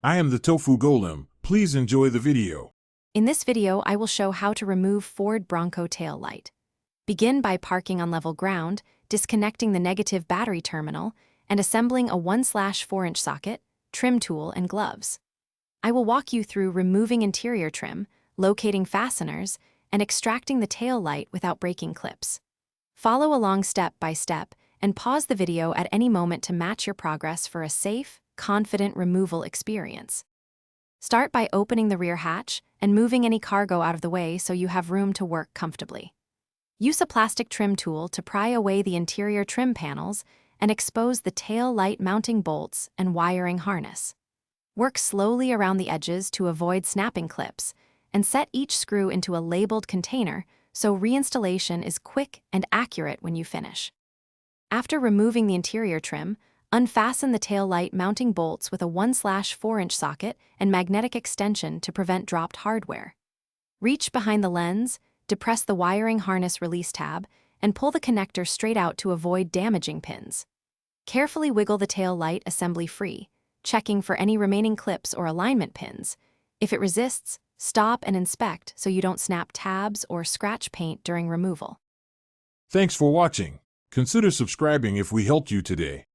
I am the Tofu Golem. Please enjoy the video. In this video, I will show how to remove Ford Bronco tail light. Begin by parking on level ground, disconnecting the negative battery terminal, and assembling a 1/4-inch socket, trim tool, and gloves. I will walk you through removing interior trim, locating fasteners, and extracting the tail light without breaking clips. Follow along step by step, and pause the video at any moment to match your progress for a safe, confident removal experience. Start by opening the rear hatch and moving any cargo out of the way so you have room to work comfortably. Use a plastic trim tool to pry away the interior trim panels and expose the tail light mounting bolts and wiring harness. Work slowly around the edges to avoid snapping clips, and set each screw into a labeled container so reinstallation is quick and accurate when you finish. After removing the interior trim, unfasten the tail light mounting bolts with a 1/4-inch socket and magnetic extension to prevent dropped hardware. Reach behind the lens, depress the wiring harness release tab, and pull the connector straight out to avoid damaging pins. Carefully wiggle the tail light assembly free, checking for any remaining clips or alignment pins. If it resists, stop and inspect so you don't snap tabs or scratch paint during removal. Thanks for watching. Consider subscribing if we helped you today.